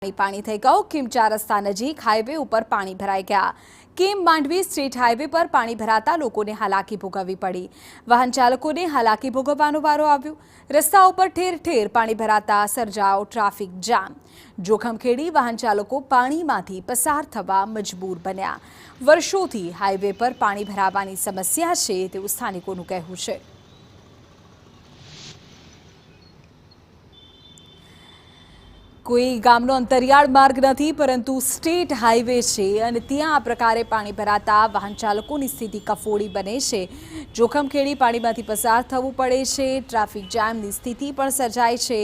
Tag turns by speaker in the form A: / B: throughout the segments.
A: पानी થઈ ગયો। કિમ 4 રસ્તા નજીક હાઈવે ઉપર પાણી ભરાઈ ગયા। કિમ માંડવી સ્ટ્રીટ હાઈવે પર પાણી ભરાતા લોકોને હાલાકી ભોગવવી પડી। વાહન ચાલકોને હાલાકી ભોગવવાનો વારો આવ્યો। રસ્તા ઉપર ઠેર ઠેર પાણી ભરાતા સર્જાયો ટ્રાફિક જામ। જોખમખેડી વાહન ચાલકો પાણીમાંથી પસાર થવા મજબૂર બન્યા। વર્ષોથી હાઈવે પર પાણી ભરાવાની સમસ્યા છે તેવું સ્થાનિકોનું કહેવું છે। कोई गामनो अंतरियाळ मार्ग नहीं परंतु स्टेट हाईवे है और त्यां आ प्रकारे पाणी भराता वाहन चालकों की स्थिति कफोड़ी बने छे। जोखमखेड़ी पाणीमांथी पसार थवुं पड़े छे। ट्राफिक जामनी स्थिति पण सर्जाय छे।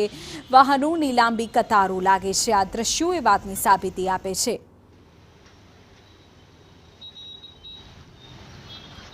A: वाहनोनी लांबी कतारो लागे छे। आ दृश्यो ए वातनी साबीती आपे छे।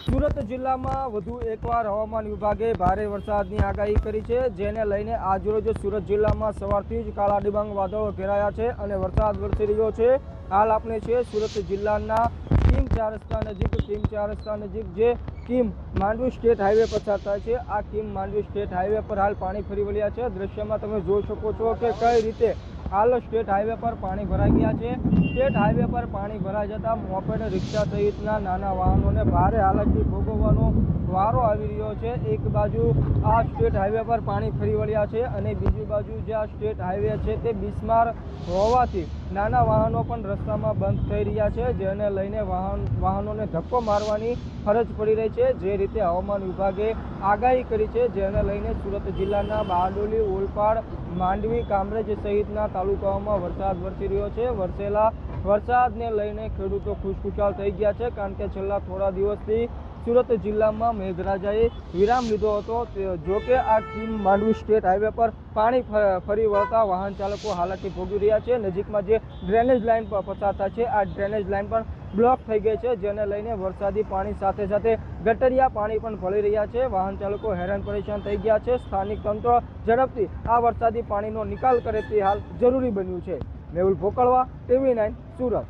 B: सूरत जिल्ला में वधु एकवार हवामान विभागे भारे वरसादनी आगाही करी छे, जेने लईने आजरोज सूरत जिल्ला में सवारथी ज काला डिबांग वादळो घेराया छे अने वरसाद वरसी रह्यो छे। हाल आपणे छे सूरत जिल्लाना किम 4 रस्ता नजीक। किम 4 रस्ता नजीक जे किम मांडवी स्टेट हाईवे पसार थाय छे। आ किम मांडवी स्टेट हाईवे पर हाल पाणी फरी वळ्या छे। दृश्यमां तमे जोई शको छो के कई रीते हाल स्टेट हाईवे पर पाणी भराई गया है। स्टेट हाईवे पर पाणी भराई जता मोपेड रिक्शा सहितना नाना वाहनों भारे हालाकी भोगवવાનો वारो આવી રહ્યો છે। एक बाजू आ स्टेट हाईवे पर पाणी फरी वळ्या છે અને બીજી બાજુ જે આ સ્ટેટ હાઈવે છે તે બિસ્માર હોવાથી નાના વાહનો પણ રસ્તામાં બંધ થઈ રહ્યા છે, જેને લઈને વાહનોને ધક્કો મારવાની ફરજ પડી રહી છે। જે રીતે હવામાન વિભાગે આગાહી કરી છે, જેને લઈને સુરત જિલ્લાના બારડોલી, ઓલપાડ, માંડવી, કામરેજ સહિતના તાલુકાઓમાં વરસાદ વરસી રહ્યો છે। વરસેલા વરસાદને લઈને ખેડૂતો ખુશખુશાલ થઈ ગયા છે, કારણ કે છેલ્લા થોડા દિવસથી सूरत जिल्ला में मेघराजाए विराम लीधो हतो। जो कि आ किम मांडवी स्टेट हाईवे पर पाणी फरी वळता वाहन चालको हालाकी भोगी रह्या छे। नजीक में जे ड्रेनेज लाइन पर पसार थाय छे, आ ड्रेनेज लाइन पर ब्लॉक थई गई है, जेने लईने वरसादी पाणी साथे साथे गटरिया पाणी पण भળી રહ્યા છે। वाहन चालको हैरान परेशान થઈ ગયા છે। स्थानिक तंत्र झड़पथी आ वरसादी पाणीनो निकाल करे ते हाल जरूरी बन्युं छे। मेहुल भोकळवा, TV9 सूरत।